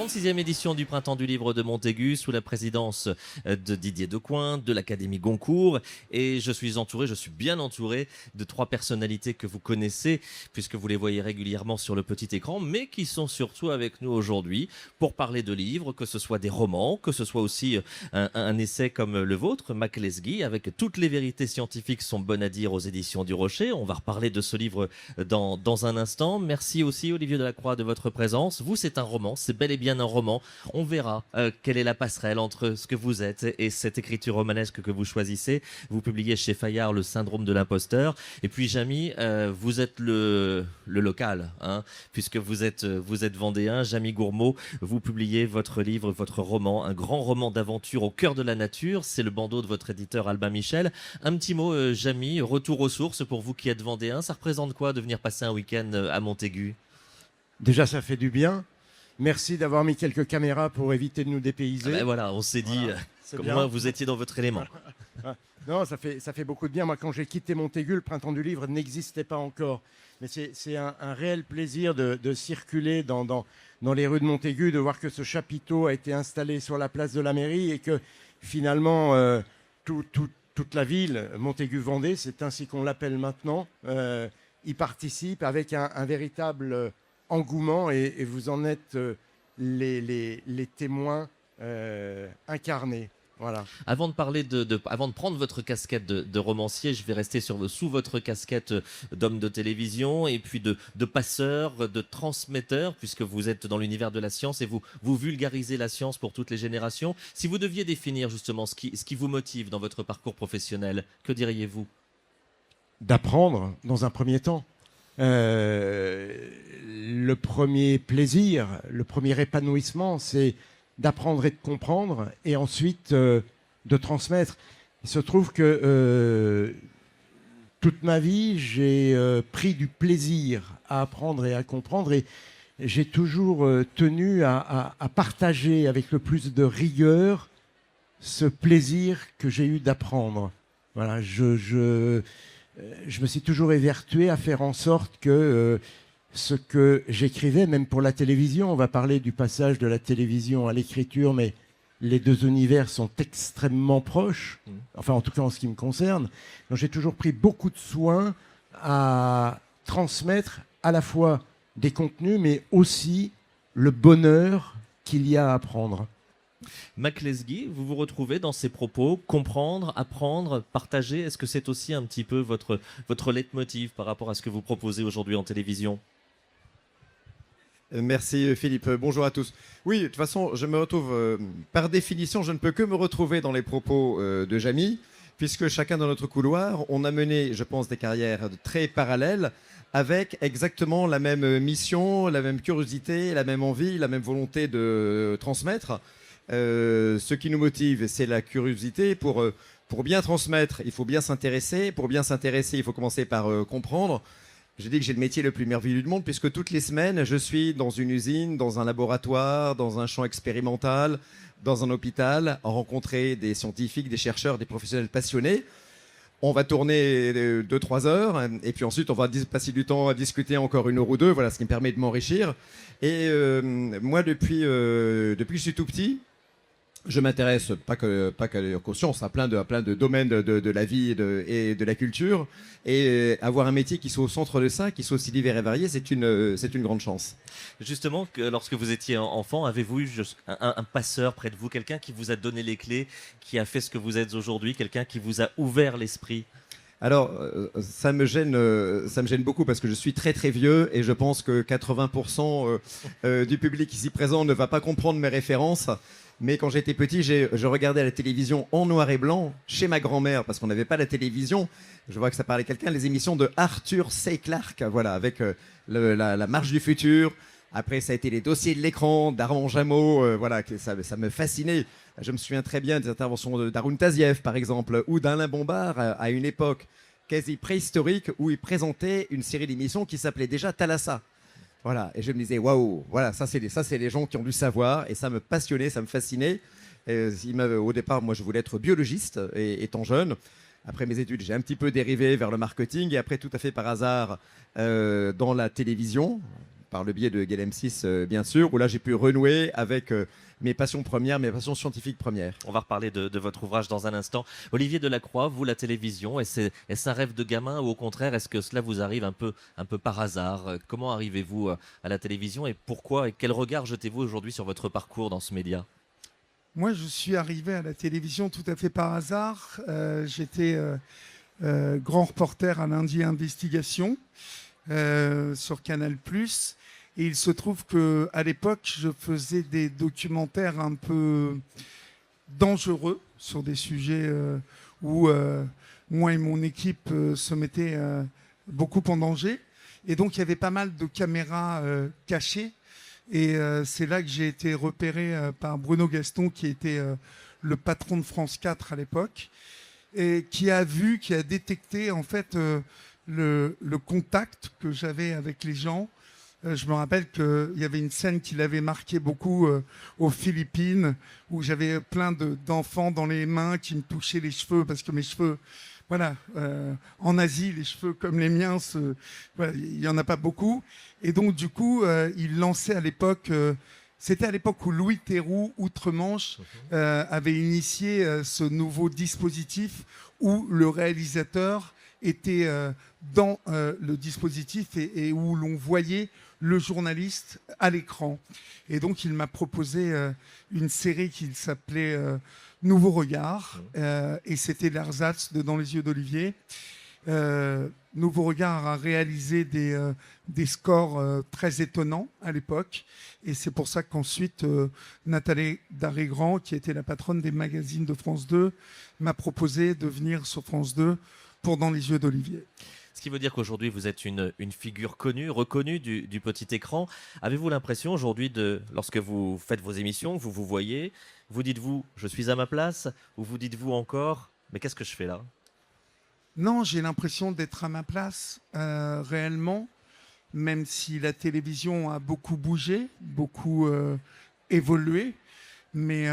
46e édition du Printemps du Livre de Montaigu, sous la présidence de Didier Decoing, de l'Académie Goncourt. Et je suis bien entouré de 3 personnalités que vous connaissez, puisque vous les voyez régulièrement sur le petit écran, mais qui sont surtout avec nous aujourd'hui pour parler de livres, que ce soit des romans, que ce soit aussi un essai comme le vôtre, Mac Lesguy, avec toutes les vérités scientifiques sont bonnes à dire aux éditions du Rocher. On va reparler de ce livre dans un instant. Merci aussi, Olivier Delacroix, de votre présence. Vous, c'est un roman, c'est bel et bien un roman. On verra quelle est la passerelle entre ce que vous êtes et cette écriture romanesque que vous choisissez. Vous publiez chez Fayard Le syndrome de l'imposteur. Et puis, Jamy, vous êtes le local, hein, puisque vous êtes vendéen. Jamy Gourmaud, vous publiez votre livre, votre roman, un grand roman d'aventure au cœur de la nature. C'est le bandeau de votre éditeur Albin Michel. Un petit mot, Jamy, retour aux sources pour vous qui êtes vendéen. Ça représente quoi de venir passer un week-end à Montaigu? Déjà, ça fait du bien. Merci d'avoir mis quelques caméras pour éviter de nous dépayser. Ah ben voilà, on s'est dit, comment vous étiez dans votre élément. Non, ça fait beaucoup de bien. Moi, quand j'ai quitté Montaigu, le Printemps du Livre n'existait pas encore. Mais c'est un réel plaisir de circuler dans les rues de Montaigu, de voir que ce chapiteau a été installé sur la place de la mairie et que finalement, toute la ville, Montaigu-Vendée, c'est ainsi qu'on l'appelle maintenant, y participe avec un véritable engouement et vous en êtes les témoins incarnés. Voilà. Avant de parler avant de prendre votre casquette de romancier, je vais rester sous votre casquette d'homme de télévision et puis de passeur, de transmetteur, puisque vous êtes dans l'univers de la science et vous vulgarisez la science pour toutes les générations. Si vous deviez définir justement ce qui vous motive dans votre parcours professionnel, que diriez-vous? D'apprendre dans un premier temps. Le premier plaisir, le premier épanouissement, c'est d'apprendre et de comprendre, et ensuite de transmettre. Il se trouve que toute ma vie, j'ai pris du plaisir à apprendre et à comprendre, et j'ai toujours tenu à partager avec le plus de rigueur ce plaisir que j'ai eu d'apprendre. Voilà, je me suis toujours évertué à faire en sorte que ce que j'écrivais, même pour la télévision, on va parler du passage de la télévision à l'écriture, mais les deux univers sont extrêmement proches, enfin en tout cas en ce qui me concerne. Donc j'ai toujours pris beaucoup de soin à transmettre à la fois des contenus, mais aussi le bonheur qu'il y a à apprendre. Mac Lesguy, vous vous retrouvez dans ces propos, comprendre, apprendre, partager. Est-ce que c'est aussi un petit peu votre leitmotiv par rapport à ce que vous proposez aujourd'hui en télévision? Merci Philippe, bonjour à tous. Oui, de toute façon, je me retrouve, par définition, je ne peux que me retrouver dans les propos de Jamy, puisque chacun dans notre couloir, on a mené, je pense, des carrières très parallèles, avec exactement la même mission, la même curiosité, la même envie, la même volonté de transmettre. Ce qui nous motive, c'est la curiosité. Pour bien transmettre, il faut bien s'intéresser. Pour bien s'intéresser, il faut commencer par comprendre. J'ai dit que j'ai le métier le plus merveilleux du monde, puisque toutes les semaines, je suis dans une usine, dans un laboratoire, dans un champ expérimental, dans un hôpital, à rencontrer des scientifiques, des chercheurs, des professionnels passionnés. On va tourner 2-3 heures, et puis ensuite, on va passer du temps à discuter encore 1 heure ou 2, voilà, ce qui me permet de m'enrichir. Et moi, depuis que je suis tout petit, je m'intéresse pas que aux sciences, à plein de domaines de la vie et de la culture. Et avoir un métier qui soit au centre de ça, qui soit aussi divers et varié, c'est une grande chance. Justement, lorsque vous étiez enfant, avez-vous eu un passeur près de vous, quelqu'un qui vous a donné les clés, qui a fait ce que vous êtes aujourd'hui, quelqu'un qui vous a ouvert l'esprit? Alors, ça me gêne beaucoup parce que je suis très très vieux et je pense que 80% du public ici présent ne va pas comprendre mes références. Mais quand j'étais petit, je regardais la télévision en noir et blanc chez ma grand-mère parce qu'on n'avait pas la télévision. Je vois que ça parlait quelqu'un, les émissions de Arthur C. Clarke, voilà, avec la marche du futur. Après, ça a été les dossiers de l'écran d'Armand Jameau, voilà, ça me fascinait. Je me souviens très bien des interventions d'Haroun Tazieff, par exemple, ou d'Alain Bombard à une époque quasi préhistorique où il présentait une série d'émissions qui s'appelait déjà Thalassa. Voilà, et je me disais, waouh, voilà, ça c'est les gens qui ont du savoir, et ça me passionnait, ça me fascinait. Au départ, moi, je voulais être biologiste, étant jeune. Après mes études, j'ai un petit peu dérivé vers le marketing, et après, tout à fait par hasard, dans la télévision, par le biais de Gale M6, bien sûr, où là j'ai pu renouer avec mes passions premières, mes passions scientifiques premières. On va reparler de votre ouvrage dans un instant. Olivier Delacroix, vous, la télévision, est-ce un rêve de gamin ou au contraire, est-ce que cela vous arrive un peu par hasard? Comment arrivez-vous à la télévision et pourquoi et quel regard jetez-vous aujourd'hui sur votre parcours dans ce média? Moi, je suis arrivé à la télévision tout à fait par hasard. J'étais grand reporter à Lundi Investigation sur Canal+. Et il se trouve qu'à l'époque, je faisais des documentaires un peu dangereux sur des sujets où moi et mon équipe se mettaient beaucoup en danger. Et donc, il y avait pas mal de caméras cachées. Et c'est là que j'ai été repéré par Bruno Gaston, qui était le patron de France 4 à l'époque, et qui a détecté en fait le contact que j'avais avec les gens. Je me rappelle qu'il y avait une scène qui l'avait marqué beaucoup aux Philippines, où j'avais plein d'enfants dans les mains qui me touchaient les cheveux, parce que mes cheveux, voilà, en Asie, les cheveux comme les miens, voilà, il n'y en a pas beaucoup. Et donc, du coup, il lançait à l'époque, c'était à l'époque où Louis Theroux, Outre-Manche, avait initié ce nouveau dispositif où le réalisateur était dans le dispositif et où l'on voyait le journaliste à l'écran. Et donc, il m'a proposé une série qui s'appelait Nouveau Regard, et c'était l'ersatz de Dans les yeux d'Olivier. Nouveau Regard a réalisé des scores très étonnants à l'époque, et c'est pour ça qu'ensuite Nathalie Daré-Grand, qui était la patronne des magazines de France 2, m'a proposé de venir sur France 2 pour Dans les yeux d'Olivier. Ce qui veut dire qu'aujourd'hui, vous êtes une figure connue, reconnue du petit écran. Avez-vous l'impression aujourd'hui, lorsque vous faites vos émissions, vous vous voyez, vous dites-vous, je suis à ma place, ou vous dites-vous encore, mais qu'est-ce que je fais là? Non, j'ai l'impression d'être à ma place, réellement, même si la télévision a beaucoup bougé, beaucoup évolué. Mais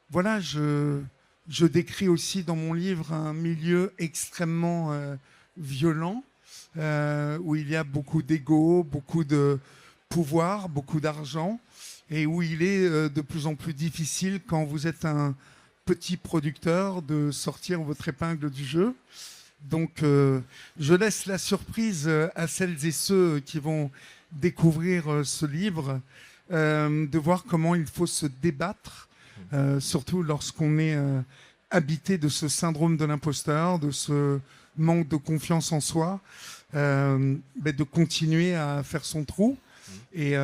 voilà, je décris aussi dans mon livre un milieu extrêmement violent, où il y a beaucoup d'ego, beaucoup de pouvoir, beaucoup d'argent, et où il est de plus en plus difficile, quand vous êtes un petit producteur, de sortir votre épingle du jeu. Donc je laisse la surprise à celles et ceux qui vont découvrir ce livre, de voir comment il faut se débattre, surtout lorsqu'on est habité de ce syndrome de l'imposteur, de ce manque de confiance en soi, de continuer à faire son trou et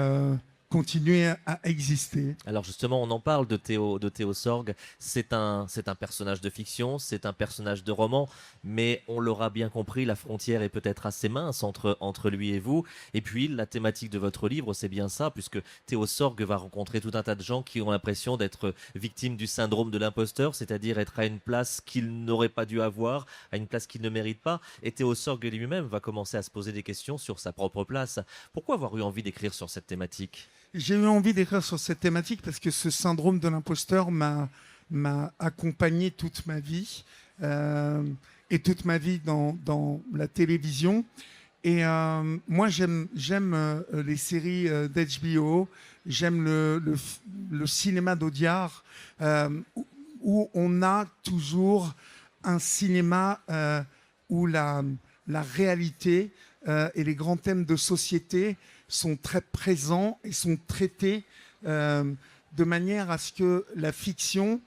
continuer à exister. Alors justement, on en parle de Théo Sorgue. C'est un personnage de fiction, c'est un personnage de roman, mais on l'aura bien compris, la frontière est peut-être assez mince entre lui et vous. Et puis, la thématique de votre livre, c'est bien ça, puisque Théo Sorgue va rencontrer tout un tas de gens qui ont l'impression d'être victimes du syndrome de l'imposteur, c'est-à-dire être à une place qu'ils n'auraient pas dû avoir, à une place qu'ils ne méritent pas. Et Théo Sorgue lui-même va commencer à se poser des questions sur sa propre place. Pourquoi avoir eu envie d'écrire sur cette thématique ? J'ai eu envie d'écrire sur cette thématique parce que ce syndrome de l'imposteur m'a accompagné toute ma vie, et toute ma vie dans la télévision. Et moi, j'aime les séries d'HBO, j'aime le cinéma d'Audiard, où on a toujours un cinéma où la réalité et les grands thèmes de société sont très présents et sont traités de manière à ce que la fiction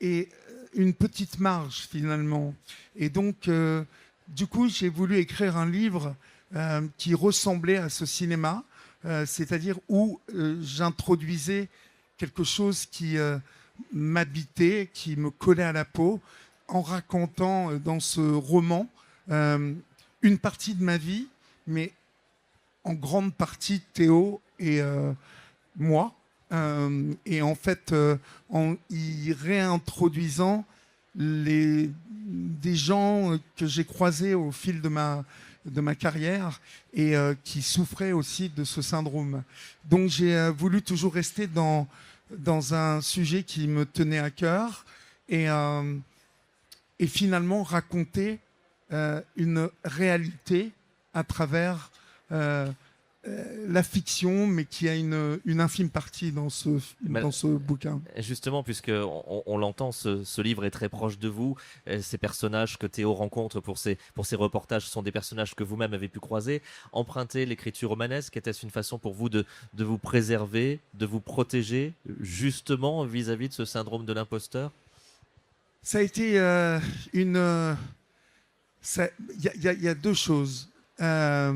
ait une petite marge finalement. Et donc, du coup, j'ai voulu écrire un livre qui ressemblait à ce cinéma, c'est-à-dire où j'introduisais quelque chose qui m'habitait, qui me collait à la peau, en racontant dans ce roman une partie de ma vie, mais en grande partie Théo et moi, et en fait en y réintroduisant des gens que j'ai croisés au fil de ma carrière et qui souffraient aussi de ce syndrome. Donc j'ai voulu toujours rester dans un sujet qui me tenait à cœur et finalement raconter une réalité à travers la fiction, mais qui a une infime partie dans ce bouquin. Justement, puisque on l'entend, ce livre est très proche de vous. Ces personnages que Théo rencontre pour ses reportages sont des personnages que vous-même avez pu croiser. Emprunter l'écriture romanesque, était-ce une façon pour vous de vous préserver, de vous protéger, justement vis-à-vis de ce syndrome de l'imposteur? Ça a été il y a deux choses. Ça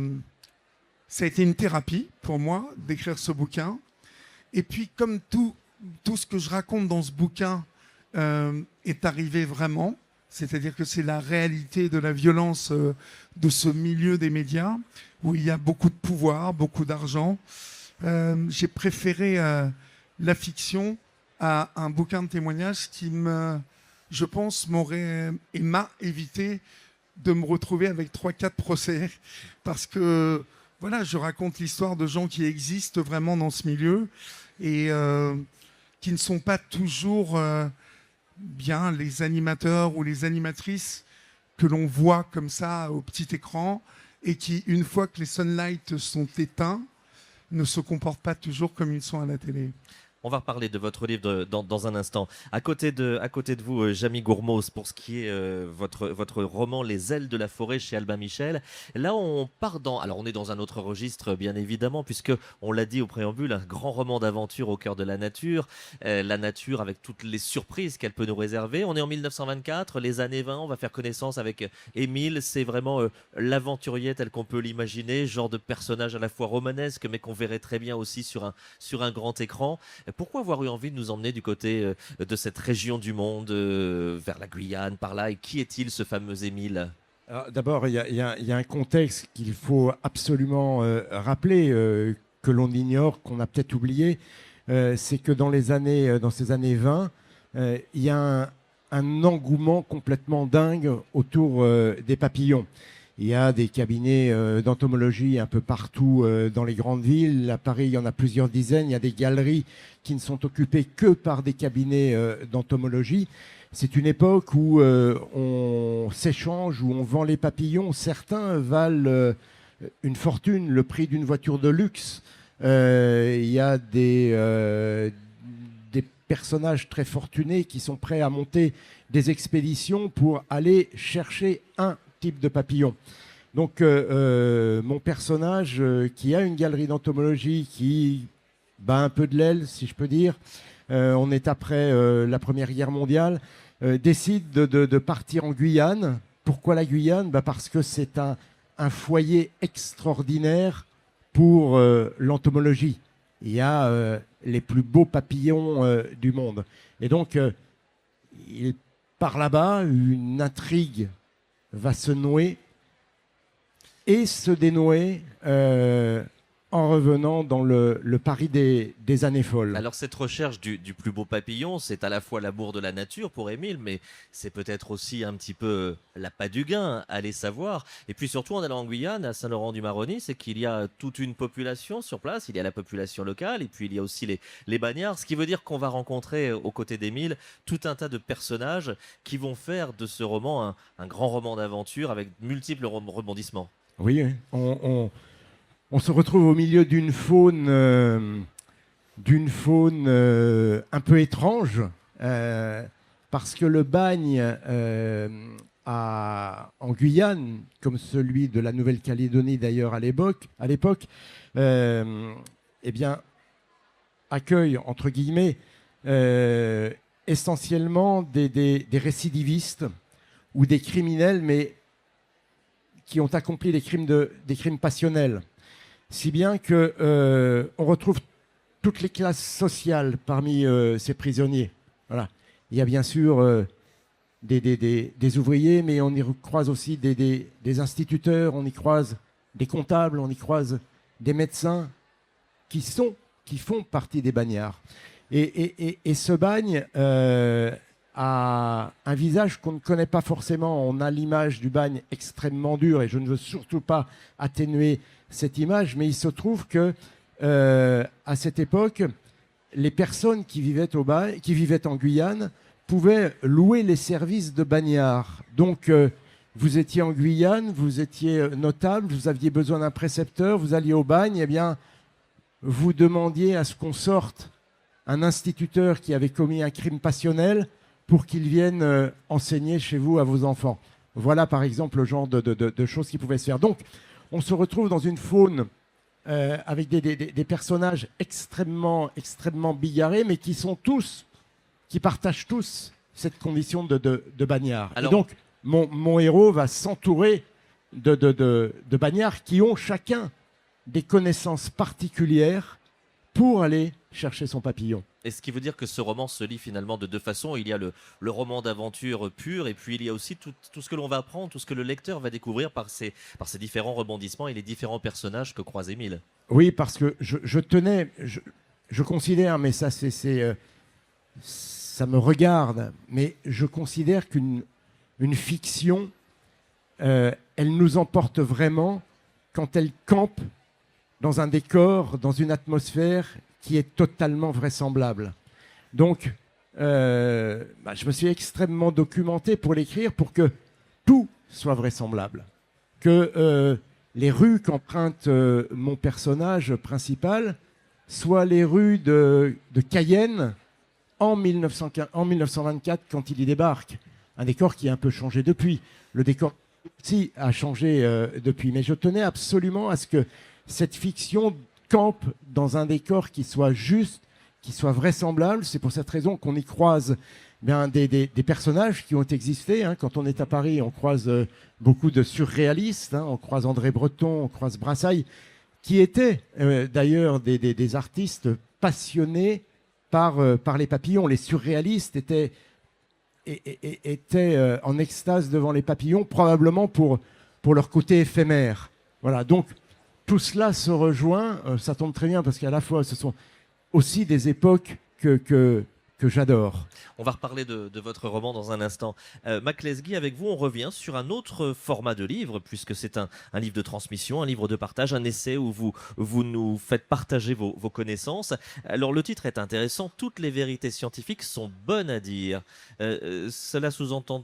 a été une thérapie pour moi d'écrire ce bouquin. Et puis, comme tout ce que je raconte dans ce bouquin est arrivé vraiment, c'est-à-dire que c'est la réalité de la violence de ce milieu des médias, où il y a beaucoup de pouvoir, beaucoup d'argent, j'ai préféré la fiction à un bouquin de témoignages qui, je pense, m'a évité de me retrouver avec 3-4 procès. Parce que voilà, je raconte l'histoire de gens qui existent vraiment dans ce milieu et qui ne sont pas toujours bien les animateurs ou les animatrices que l'on voit comme ça au petit écran et qui, une fois que les sunlights sont éteints, ne se comportent pas toujours comme ils sont à la télé. On va reparler de votre livre dans un instant. À côté de vous, Jamie Gourmaud, pour ce qui est votre roman Les ailes de la forêt chez Albin Michel, là on part alors on est dans un autre registre bien évidemment, puisque on l'a dit au préambule, un grand roman d'aventure au cœur de la nature avec toutes les surprises qu'elle peut nous réserver. On est en 1924, les années 20, on va faire connaissance avec Émile, c'est vraiment l'aventurier tel qu'on peut l'imaginer, genre de personnage à la fois romanesque mais qu'on verrait très bien aussi sur un grand écran. Pourquoi avoir eu envie de nous emmener du côté de cette région du monde, vers la Guyane, par là? Et qui est-il, ce fameux Émile? D'abord, il y a un contexte qu'il faut absolument rappeler, que l'on ignore, qu'on a peut-être oublié. C'est que dans ces années 20, il y a un engouement complètement dingue autour des papillons. Il y a des cabinets d'entomologie un peu partout dans les grandes villes. À Paris, il y en a plusieurs dizaines. Il y a des galeries qui ne sont occupées que par des cabinets d'entomologie. C'est une époque où on s'échange, où on vend les papillons. Certains valent une fortune, le prix d'une voiture de luxe. Il y a des personnages très fortunés qui sont prêts à monter des expéditions pour aller chercher un type de papillon. Donc mon personnage qui a une galerie d'entomologie qui bat un peu de l'aile, si je peux dire, on est après la Première Guerre mondiale, décide de partir en Guyane. Pourquoi la Guyane? Parce que c'est un foyer extraordinaire pour l'entomologie. Il y a les plus beaux papillons du monde. Et donc, il part là-bas, une intrigue va se nouer et se dénouer en revenant dans le Paris des années folles. Alors cette recherche du plus beau papillon, c'est à la fois l'amour de la nature pour Émile, mais c'est peut-être aussi un petit peu l'appât du gain, allez savoir. Et puis surtout en allant en Guyane, à Saint-Laurent-du-Maroni, c'est qu'il y a toute une population sur place, il y a la population locale, et puis il y a aussi les bagnards, ce qui veut dire qu'on va rencontrer aux côtés d'Émile tout un tas de personnages qui vont faire de ce roman un grand roman d'aventure avec multiples rebondissements. Oui, on se retrouve au milieu d'une faune un peu étrange, parce que le bagne en Guyane, comme celui de la Nouvelle-Calédonie d'ailleurs à l'époque, eh bien, accueille, entre guillemets, essentiellement des récidivistes ou des criminels, mais qui ont accompli des crimes passionnels. Si bien qu'on retrouve toutes les classes sociales parmi ces prisonniers. Voilà. Il y a bien sûr des ouvriers, mais on y croise aussi des instituteurs, on y croise des comptables, on y croise des médecins qui font partie des bagnards. Et ce bagne a un visage qu'on ne connaît pas forcément. On a l'image du bagne extrêmement dur, et je ne veux surtout pas atténuer cette image, mais il se trouve que à cette époque, les personnes qui vivaient en Guyane pouvaient louer les services de bagnards. Donc vous étiez en Guyane, vous étiez notable, vous aviez besoin d'un précepteur, vous alliez au bagne, eh bien, vous demandiez à ce qu'on sorte un instituteur qui avait commis un crime passionnel pour qu'il vienne enseigner chez vous à vos enfants. Voilà, par exemple, le genre de choses qui pouvaient se faire. Donc, on se retrouve dans une faune avec des personnages extrêmement bigarrés, mais qui partagent tous cette condition de bagnard. Alors, et donc, mon héros va s'entourer de bagnards qui ont chacun des connaissances particulières pour aller chercher son papillon. Et ce qui veut dire que ce roman se lit finalement de deux façons. Il y a le roman d'aventure pur, et puis il y a aussi tout ce que l'on va apprendre, tout ce que le lecteur va découvrir par ces différents rebondissements et les différents personnages que croise Émile. Oui, parce que je considère, mais ça ça me regarde, mais je considère qu'une fiction, elle nous emporte vraiment quand elle campe dans un décor, dans une atmosphère qui est totalement vraisemblable. Donc, je me suis extrêmement documenté pour l'écrire, pour que tout soit vraisemblable. Que les rues qu'emprunte mon personnage principal soient les rues de Cayenne en 1924, quand il y débarque. Un décor qui a un peu changé depuis. Le décor aussi a changé depuis. Mais je tenais absolument à ce que cette fiction campe dans un décor qui soit juste, qui soit vraisemblable. C'est pour cette raison qu'on y croise des personnages qui ont existé. Quand on est à Paris, on croise beaucoup de surréalistes. On croise André Breton, on croise Brassailles, qui étaient d'ailleurs des artistes passionnés par les papillons. Les surréalistes étaient en extase devant les papillons, probablement pour leur côté éphémère. Voilà, donc tout cela se rejoint, ça tombe très bien parce qu'à la fois ce sont aussi des époques que j'adore. On va reparler de votre roman dans un instant. Mac Lesguy, avec vous, on revient sur un autre format de livre, puisque c'est un livre de transmission, un livre de partage, un essai où vous nous faites partager vos connaissances. Alors le titre est intéressant, « Toutes les vérités scientifiques sont bonnes à dire ». Cela sous-entend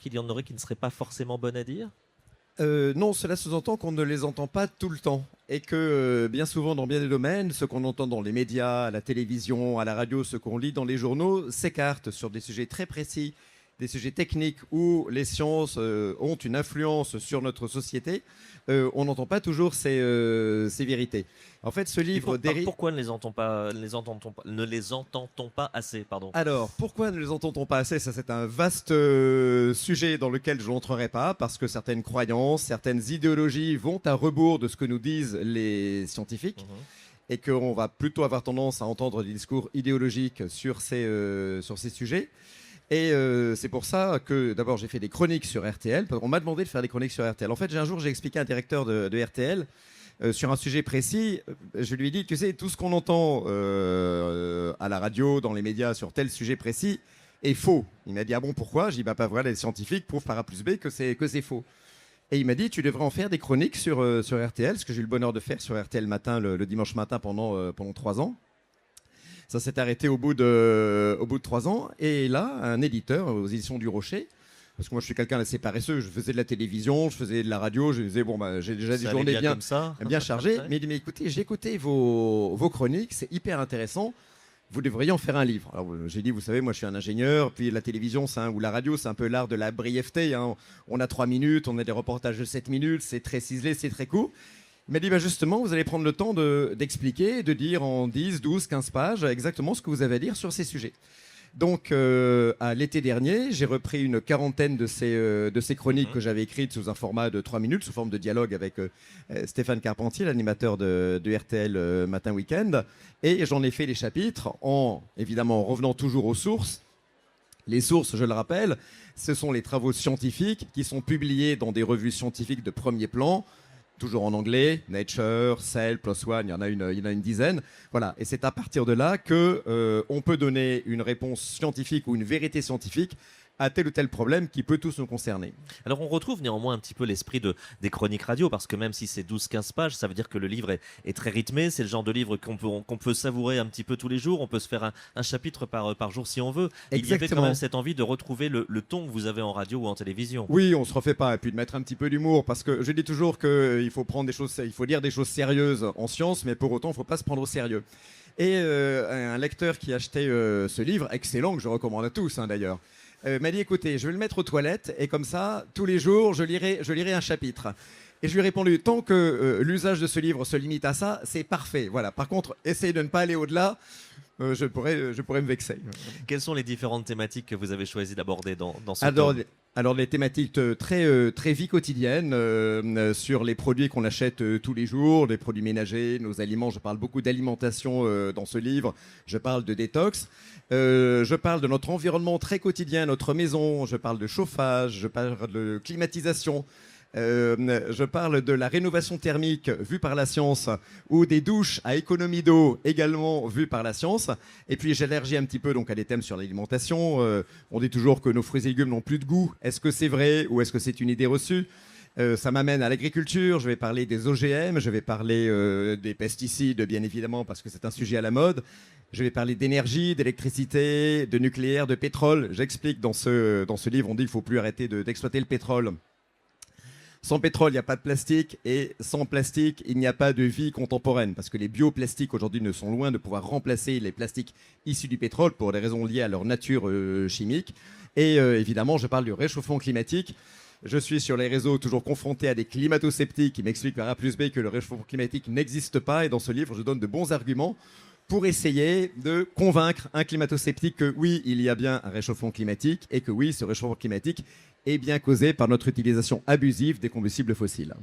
qu'il y en aurait qui ne seraient pas forcément bonnes à dire ? Non, cela sous-entend qu'on ne les entend pas tout le temps et que bien souvent dans bien des domaines, ce qu'on entend dans les médias, à la télévision, à la radio, ce qu'on lit dans les journaux s'écarte sur des sujets très précis, des sujets techniques où les sciences ont une influence sur notre société. On n'entend pas toujours ces vérités. En fait, ce livre... Pourquoi ne les entend-on pas assez, pardon. Alors, pourquoi ne les entend-on pas assez ? Ça, c'est un vaste sujet dans lequel je n'entrerai pas, parce que certaines croyances, certaines idéologies vont à rebours de ce que nous disent les scientifiques, et qu'on va plutôt avoir tendance à entendre des discours idéologiques sur ces sujets. Et c'est pour ça que d'abord j'ai fait des chroniques sur RTL. On m'a demandé de faire des chroniques sur RTL. En fait, un jour j'ai expliqué à un directeur de RTL sur un sujet précis. Je lui ai dit, tu sais, tout ce qu'on entend à la radio, dans les médias sur tel sujet précis est faux. Il m'a dit, ah bon, pourquoi ? J'ai dit, bah voilà, les scientifiques prouvent par A plus B que c'est faux. Et il m'a dit, tu devrais en faire des chroniques sur RTL, ce que j'ai eu le bonheur de faire sur RTL matin le dimanche matin pendant 3 ans. Ça s'est arrêté au bout de 3 ans. Et là, un éditeur aux éditions du Rocher, parce que moi je suis quelqu'un d'assez paresseux, je faisais de la télévision, je faisais de la radio, je disais, bon, j'ai déjà des journées bien chargées. Mais il dit, mais écoutez, j'ai écouté vos chroniques, c'est hyper intéressant, vous devriez en faire un livre. Alors j'ai dit, vous savez, moi je suis un ingénieur, puis la télévision ou la radio, c'est un peu l'art de la brièveté. On a 3 minutes, on a des reportages de 7 minutes, c'est très ciselé, c'est très court. Il m'a dit, bah justement, vous allez prendre le temps d'expliquer, de dire en 10, 12, 15 pages exactement ce que vous avez à dire sur ces sujets. Donc, à l'été dernier, j'ai repris une quarantaine de ces chroniques que j'avais écrites sous un format de 3 minutes, sous forme de dialogue avec Stéphane Carpentier, l'animateur de RTL Matin Week-end. Et j'en ai fait les chapitres évidemment, en revenant toujours aux sources. Les sources, je le rappelle, ce sont les travaux scientifiques qui sont publiés dans des revues scientifiques de premier plan, toujours en anglais, Nature, Cell, PLOS ONE, il y en a une dizaine. Voilà. Et c'est à partir de là qu'on peut donner une réponse scientifique ou une vérité scientifique à tel ou tel problème qui peut tous nous concerner. Alors on retrouve néanmoins un petit peu l'esprit des chroniques radio, parce que même si c'est 12-15 pages, ça veut dire que le livre est très rythmé. C'est le genre de livre qu'on peut savourer un petit peu tous les jours. On peut se faire un chapitre par jour si on veut. Il y avait quand même cette envie de retrouver le ton que vous avez en radio ou en télévision. Oui, on se refait pas, et puis de mettre un petit peu d'humour, parce que je dis toujours qu'il faut prendre il faut dire des choses sérieuses en science, mais pour autant, il ne faut pas se prendre au sérieux. Et un lecteur qui achetait ce livre, excellent, que je recommande à tous d'ailleurs, m'a dit, écoutez, je vais le mettre aux toilettes, et comme ça, tous les jours, je lirai un chapitre. Et je lui ai répondu, tant que l'usage de ce livre se limite à ça, c'est parfait. Voilà. Par contre, essayez de ne pas aller au-delà, je pourrais me vexer. Quelles sont les différentes thématiques que vous avez choisi d'aborder dans ce tome ? Alors, les thématiques très vie quotidienne, sur les produits qu'on achète tous les jours, les produits ménagers, nos aliments. Je parle beaucoup d'alimentation dans ce livre. Je parle de détox. Je parle de notre environnement très quotidien, notre maison. Je parle de chauffage. Je parle de climatisation. Je parle de la rénovation thermique vue par la science, ou des douches à économie d'eau également vues par la science. Et puis j'élargis un petit peu donc à des thèmes sur l'alimentation. On dit toujours que nos fruits et légumes n'ont plus de goût. Est-ce que c'est vrai ou est-ce que c'est une idée reçue ? Ça m'amène à l'agriculture. Je vais parler des OGM, je vais parler des pesticides, bien évidemment, parce que c'est un sujet à la mode. Je vais parler d'énergie, d'électricité, de nucléaire, de pétrole. J'explique dans ce livre, on dit qu'il ne faut plus arrêter d'exploiter le pétrole. Sans pétrole, il n'y a pas de plastique, et sans plastique, il n'y a pas de vie contemporaine, parce que les bioplastiques aujourd'hui ne sont loin de pouvoir remplacer les plastiques issus du pétrole pour des raisons liées à leur nature chimique. Et évidemment, je parle du réchauffement climatique. Je suis sur les réseaux toujours confronté à des climato-sceptiques qui m'expliquent par A plus B que le réchauffement climatique n'existe pas, et dans ce livre, je donne de bons arguments pour essayer de convaincre un climato-sceptique que oui, il y a bien un réchauffement climatique, et que oui, ce réchauffement climatique est bien causé par notre utilisation abusive des combustibles fossiles.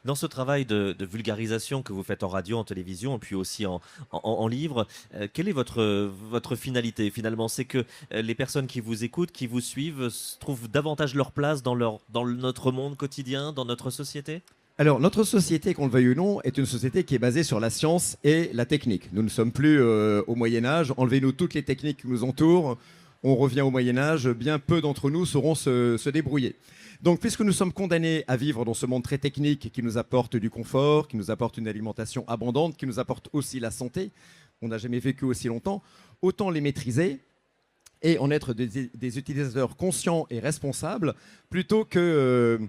Dans ce travail de vulgarisation que vous faites en radio, en télévision, et puis aussi en livre, quelle est votre finalité finalement ? C'est que les personnes qui vous écoutent, qui vous suivent, trouvent davantage leur place dans notre monde quotidien, dans notre société ? Alors, notre société, qu'on le veuille ou non, est une société qui est basée sur la science et la technique. Nous ne sommes plus au Moyen-Âge. Enlevez-nous toutes les techniques qui nous entourent. On revient au Moyen-Âge. Bien peu d'entre nous sauront se débrouiller. Donc, puisque nous sommes condamnés à vivre dans ce monde très technique qui nous apporte du confort, qui nous apporte une alimentation abondante, qui nous apporte aussi la santé, on n'a jamais vécu aussi longtemps, autant les maîtriser et en être des utilisateurs conscients et responsables, plutôt que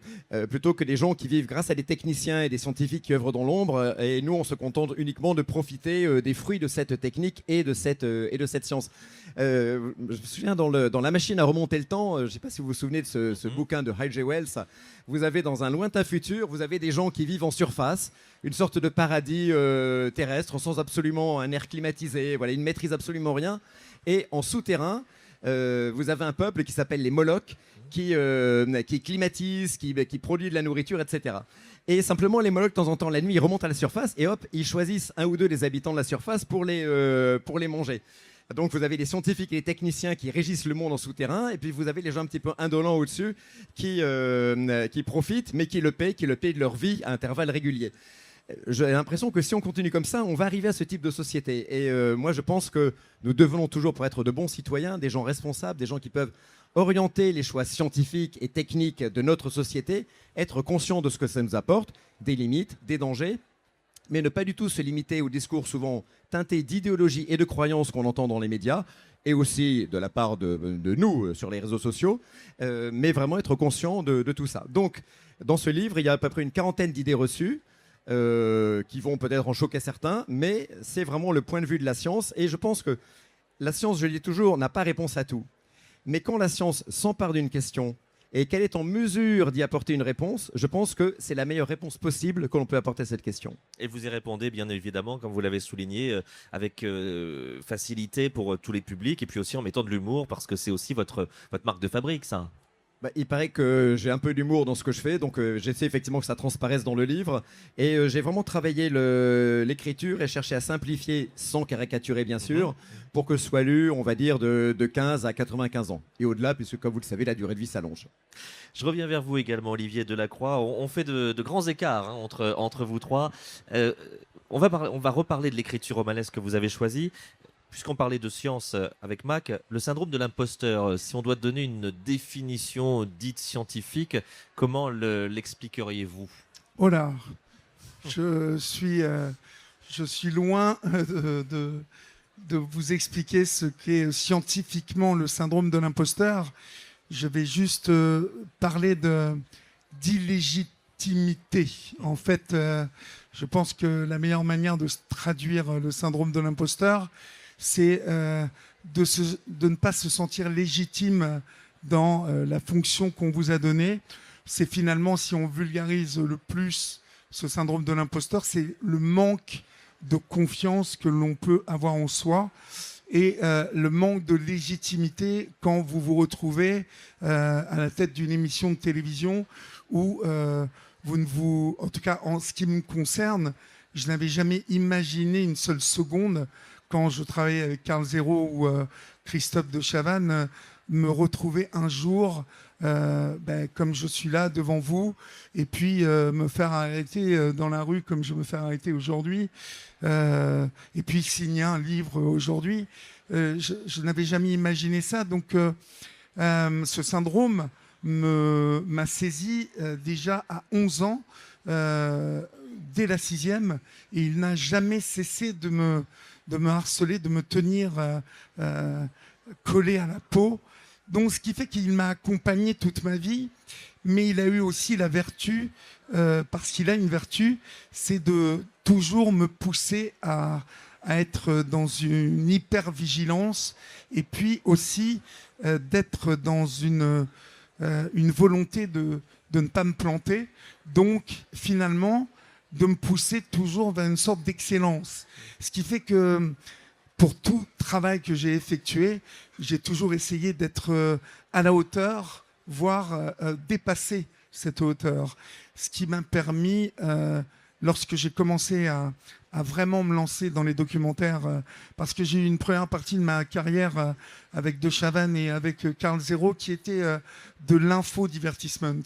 des gens qui vivent grâce à des techniciens et des scientifiques qui œuvrent dans l'ombre, et nous on se contente uniquement de profiter des fruits de cette technique et de cette science. Je me souviens dans La machine à remonter le temps, je ne sais pas si vous vous souvenez de ce bouquin de H.G. Wells, vous avez dans un lointain futur, vous avez des gens qui vivent en surface, une sorte de paradis terrestre, sans absolument un air climatisé, voilà, ils ne maîtrisent absolument rien, et en souterrain, vous avez un peuple qui s'appelle les Molochs, qui climatise, qui produit de la nourriture, etc. Et simplement, les Molochs, de temps en temps, la nuit, ils remontent à la surface et hop, ils choisissent un ou deux des habitants de la surface pour les manger. Donc vous avez les scientifiques et les techniciens qui régissent le monde en souterrain, et puis vous avez les gens un petit peu indolents au-dessus qui profitent, mais qui le payent de leur vie à intervalles réguliers. J'ai l'impression que si on continue comme ça, on va arriver à ce type de société. Et moi, je pense que nous devenons toujours, pour être de bons citoyens, des gens responsables, des gens qui peuvent orienter les choix scientifiques et techniques de notre société, être conscients de ce que ça nous apporte, des limites, des dangers, mais ne pas du tout se limiter au discours souvent teinté d'idéologie et de croyances qu'on entend dans les médias, et aussi de la part de nous sur les réseaux sociaux, mais vraiment être conscient de tout ça. Donc, dans ce livre, il y a à peu près une quarantaine d'idées reçues, qui vont peut-être en choquer certains, mais c'est vraiment le point de vue de la science. Et je pense que la science, je le dis toujours, n'a pas réponse à tout. Mais quand la science s'empare d'une question et qu'elle est en mesure d'y apporter une réponse, je pense que c'est la meilleure réponse possible que l'on peut apporter à cette question. Et vous y répondez bien évidemment, comme vous l'avez souligné, avec facilité pour tous les publics, et puis aussi en mettant de l'humour, parce que c'est aussi votre marque de fabrique, ça. Il paraît que j'ai un peu d'humour dans ce que je fais, donc j'essaie effectivement que ça transparaisse dans le livre. Et j'ai vraiment travaillé l'écriture et cherché à simplifier, sans caricaturer bien sûr, pour que ce soit lu, on va dire, de 15 à 95 ans. Et au-delà, puisque comme vous le savez, la durée de vie s'allonge. Je reviens vers vous également, Olivier Delacroix. On fait de grands écarts entre vous trois. On va reparler de l'écriture romanesque que vous avez choisie. puisqu'on parlait de science avec Mac, le syndrome de l'imposteur, si on doit donner une définition dite scientifique, comment l'expliqueriez-vous? Oh là, je suis loin de vous expliquer ce qu'est scientifiquement le syndrome de l'imposteur. Je vais juste parler d'illégitimité. En fait, je pense que la meilleure manière de traduire le syndrome de l'imposteur, c'est de ne pas se sentir légitime dans la fonction qu'on vous a donnée. C'est finalement, si on vulgarise le plus ce syndrome de l'imposteur, c'est le manque de confiance que l'on peut avoir en soi et le manque de légitimité quand vous vous retrouvez à la tête d'une émission de télévision où en tout cas en ce qui me concerne, je n'avais jamais imaginé une seule seconde quand je travaillais avec Carl Zéro ou Christophe de Chavannes, me retrouver un jour comme je suis là devant vous et puis me faire arrêter dans la rue comme je me fais arrêter aujourd'hui et puis signer un livre aujourd'hui. Je n'avais jamais imaginé ça. Donc ce syndrome m'a saisi déjà à 11 ans, dès la 6e, et il n'a jamais cessé de me harceler, de me tenir collé à la peau. Donc, ce qui fait qu'il m'a accompagné toute ma vie, mais il a eu aussi la vertu, parce qu'il a une vertu, c'est de toujours me pousser à être dans une hyper-vigilance et puis aussi d'être dans une volonté de ne pas me planter. Donc, finalement, de me pousser toujours vers une sorte d'excellence. Ce qui fait que pour tout travail que j'ai effectué, j'ai toujours essayé d'être à la hauteur, voire dépasser cette hauteur. Ce qui m'a permis, lorsque j'ai commencé à vraiment me lancer dans les documentaires, parce que j'ai eu une première partie de ma carrière avec De Chavannes et avec Carl Zéro qui était de l'infodivertissement.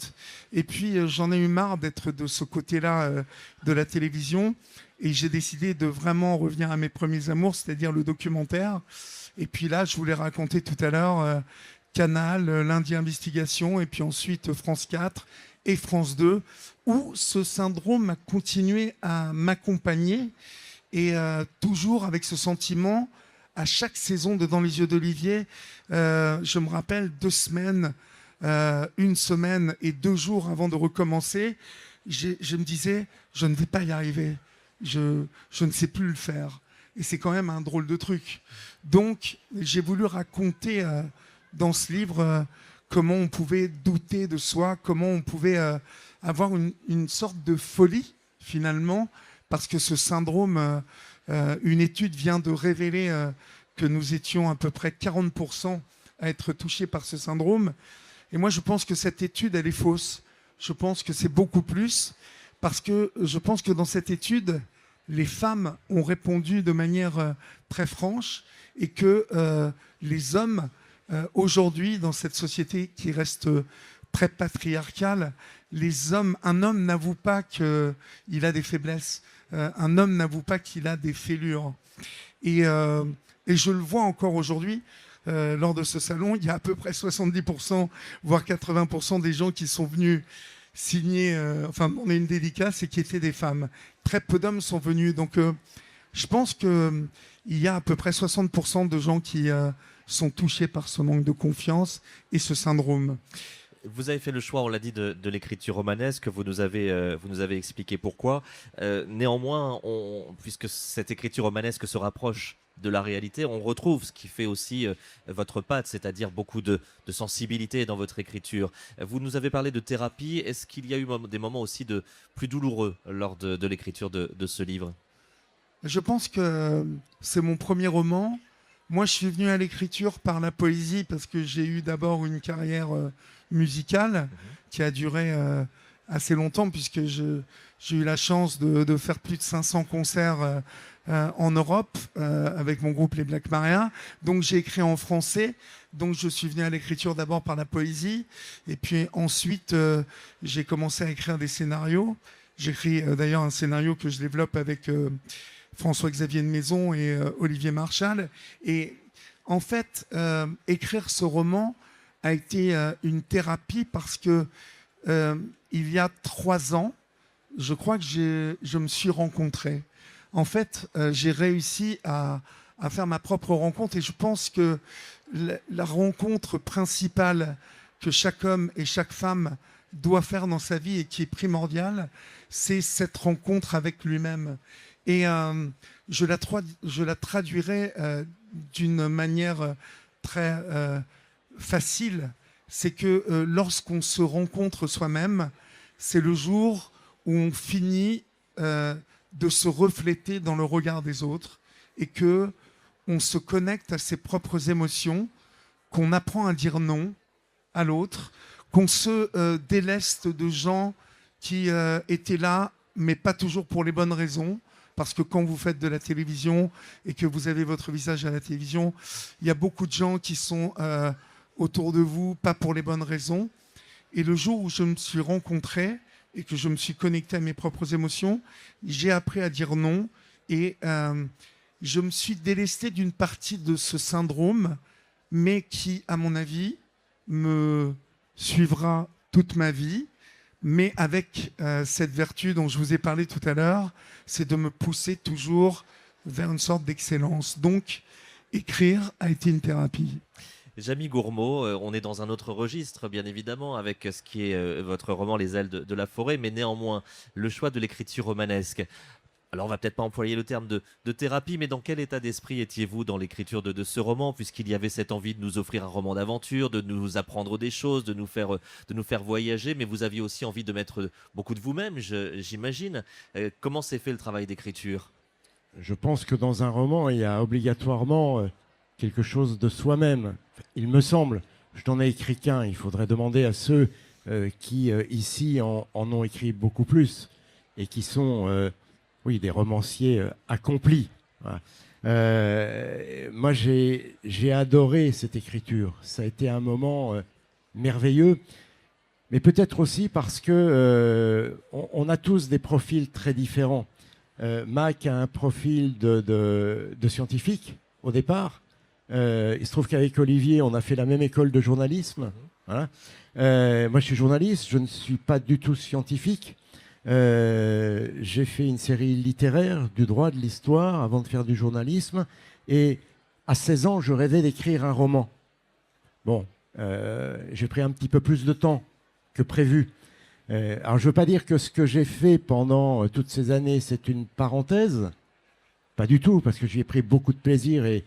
Et puis j'en ai eu marre d'être de ce côté-là de la télévision. Et j'ai décidé de vraiment revenir à mes premiers amours, c'est-à-dire le documentaire. Et puis là, je vous l'ai raconté tout à l'heure, Canal, L'Indien Investigation, et puis ensuite France 4 et France 2, où ce syndrome a continué à m'accompagner et toujours avec ce sentiment, à chaque saison de Dans les yeux d'Olivier, je me rappelle 2 semaines, 1 semaine et 2 jours avant de recommencer, je me disais, je ne vais pas y arriver. Je ne sais plus le faire. Et c'est quand même un drôle de truc. Donc, j'ai voulu raconter dans ce livre comment on pouvait douter de soi, comment on pouvait avoir une sorte de folie, finalement, parce que ce syndrome, une étude vient de révéler que nous étions à peu près 40% à être touchés par ce syndrome. Et moi, je pense que cette étude, elle est fausse. Je pense que c'est beaucoup plus, parce que je pense que dans cette étude, les femmes ont répondu de manière très franche et que les hommes, aujourd'hui, dans cette société qui reste très patriarcale, un homme n'avoue pas qu'il a des faiblesses. Un homme n'avoue pas qu'il a des fêlures. Et je le vois encore aujourd'hui, lors de ce salon, il y a à peu près 70%, voire 80% des gens qui sont venus signé, on a une dédicace et qui étaient des femmes. Très peu d'hommes sont venus. Donc, je pense qu'il y a à peu près 60% de gens qui sont touchés par ce manque de confiance et ce syndrome. Vous avez fait le choix, on l'a dit, de l'écriture romanesque. Vous nous avez expliqué pourquoi. Néanmoins, puisque cette écriture romanesque se rapproche de la réalité, on retrouve ce qui fait aussi votre patte, c'est-à-dire beaucoup de sensibilité dans votre écriture. Vous nous avez parlé de thérapie. Est-ce qu'il y a eu des moments aussi plus douloureux lors de l'écriture de ce livre? Je pense que c'est mon premier roman. Moi, je suis venu à l'écriture par la poésie parce que j'ai eu d'abord une carrière musicale qui a duré assez longtemps puisque j'ai eu la chance de faire plus de 500 concerts en Europe avec mon groupe Les Black Maria. Donc j'ai écrit en français. Donc je suis venu à l'écriture d'abord par la poésie. Et puis ensuite, j'ai commencé à écrire des scénarios. J'écris d'ailleurs un scénario que je développe avec François-Xavier de Maison et Olivier Marchal. Et en fait, écrire ce roman a été une thérapie parce que il y a 3 ans, je crois que je me suis rencontré. En fait, j'ai réussi à faire ma propre rencontre et je pense que la rencontre principale que chaque homme et chaque femme doit faire dans sa vie et qui est primordiale, c'est cette rencontre avec lui-même. Et je la traduirai d'une manière très facile. C'est que lorsqu'on se rencontre soi-même, c'est le jour où on finit de se refléter dans le regard des autres et que on se connecte à ses propres émotions, qu'on apprend à dire non à l'autre, qu'on se déleste de gens qui étaient là, mais pas toujours pour les bonnes raisons. Parce que quand vous faites de la télévision et que vous avez votre visage à la télévision, il y a beaucoup de gens qui sont autour de vous, pas pour les bonnes raisons. Et le jour où je me suis rencontré et que je me suis connecté à mes propres émotions, j'ai appris à dire non. Et je me suis délesté d'une partie de ce syndrome, mais qui, à mon avis, me suivra toute ma vie. Mais avec cette vertu dont je vous ai parlé tout à l'heure, c'est de me pousser toujours vers une sorte d'excellence. Donc, écrire a été une thérapie. Jamy Gourmaud, on est dans un autre registre, bien évidemment, avec ce qui est votre roman Les ailes de la forêt, mais néanmoins, le choix de l'écriture romanesque. Alors, on va peut-être pas employer le terme de thérapie, mais dans quel état d'esprit étiez-vous dans l'écriture de ce roman, puisqu'il y avait cette envie de nous offrir un roman d'aventure, de nous apprendre des choses, de nous faire voyager, mais vous aviez aussi envie de mettre beaucoup de vous-même, j'imagine. Comment s'est fait le travail d'écriture ? Je pense que dans un roman, il y a obligatoirement quelque chose de soi-même. Il me semble. Je n'en ai écrit qu'un. Il faudrait demander à ceux qui, ici, en ont écrit beaucoup plus et qui sont... oui, des romanciers accomplis. Voilà. Moi, j'ai adoré cette écriture. Ça a été un moment merveilleux, mais peut-être aussi parce que on a tous des profils très différents. Mac a un profil de scientifique au départ. Il se trouve qu'avec Olivier, on a fait la même école de journalisme. Voilà. Moi, je suis journaliste, je ne suis pas du tout scientifique. J'ai fait une série littéraire, du droit, de l'histoire, avant de faire du journalisme. Et à 16 ans, je rêvais d'écrire un roman. Bon, j'ai pris un petit peu plus de temps que prévu. Alors, je ne veux pas dire que ce que j'ai fait pendant toutes ces années, c'est une parenthèse. Pas du tout, parce que j'y ai pris beaucoup de plaisir et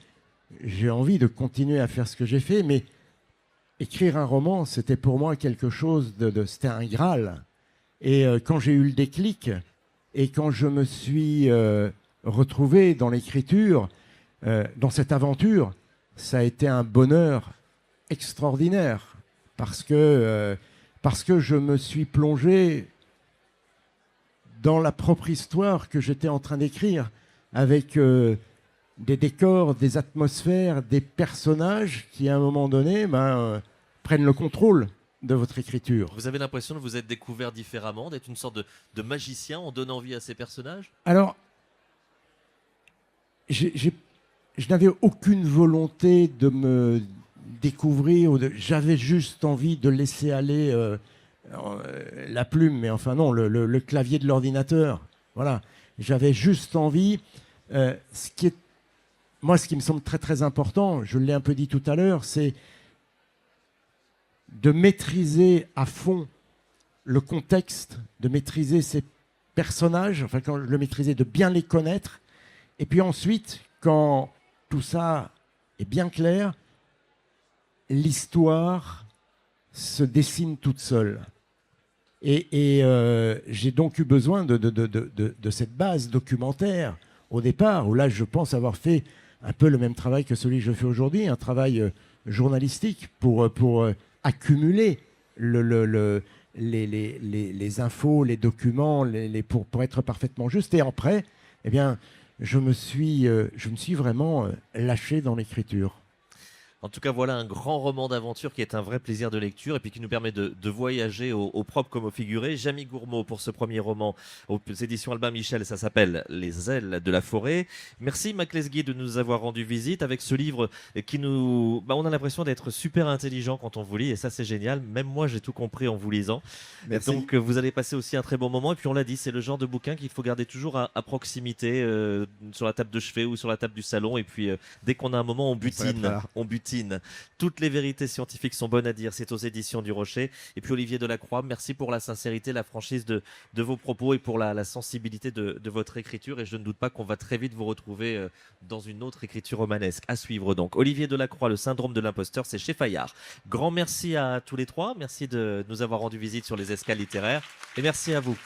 j'ai envie de continuer à faire ce que j'ai fait. Mais écrire un roman, c'était pour moi quelque chose c'était un Graal. Et quand j'ai eu le déclic et quand je me suis retrouvé dans l'écriture, dans cette aventure, ça a été un bonheur extraordinaire parce que je me suis plongé dans la propre histoire que j'étais en train d'écrire avec des décors, des atmosphères, des personnages qui, à un moment donné, prennent le contrôle de votre écriture. Vous avez l'impression de vous être découvert différemment, d'être une sorte de magicien en donnant vie à ces personnages ? Alors, je n'avais aucune volonté de me découvrir. J'avais juste envie de laisser aller la plume, mais enfin non, le clavier de l'ordinateur. Voilà. J'avais juste envie. Ce qui me semble très très important, je l'ai un peu dit tout à l'heure, c'est de maîtriser à fond le contexte, de maîtriser ces personnages, enfin quand je le maîtrisais, de bien les connaître. Et puis ensuite, quand tout ça est bien clair, l'histoire se dessine toute seule. Et j'ai donc eu besoin de cette base documentaire au départ, où là je pense avoir fait un peu le même travail que celui que je fais aujourd'hui, un travail journalistique pour accumuler les infos, les documents, pour être parfaitement juste. Et après, eh bien, je me suis vraiment lâché dans l'écriture. En tout cas, voilà un grand roman d'aventure qui est un vrai plaisir de lecture et puis qui nous permet de voyager au propre comme au figuré. Jamie Gourmaud pour ce premier roman aux éditions Albin Michel, ça s'appelle Les ailes de la forêt. Merci Mac Lesguy de nous avoir rendu visite avec ce livre qui nous... on a l'impression d'être super intelligent quand on vous lit et ça c'est génial. Même moi j'ai tout compris en vous lisant. Merci. Donc vous allez passer aussi un très bon moment et puis on l'a dit, c'est le genre de bouquin qu'il faut garder toujours à proximité sur la table de chevet ou sur la table du salon et puis dès qu'on a un moment on butine. Toutes les vérités scientifiques sont bonnes à dire. C'est aux éditions du Rocher. Et puis Olivier Delacroix, merci pour la sincérité, la franchise de vos propos et pour la sensibilité de votre écriture. Et je ne doute pas qu'on va très vite vous retrouver dans une autre écriture romanesque. À suivre donc. Olivier Delacroix, Le syndrome de l'imposteur, c'est chez Fayard. Grand merci à tous les trois. Merci de nous avoir rendu visite sur les escales littéraires. Et merci à vous.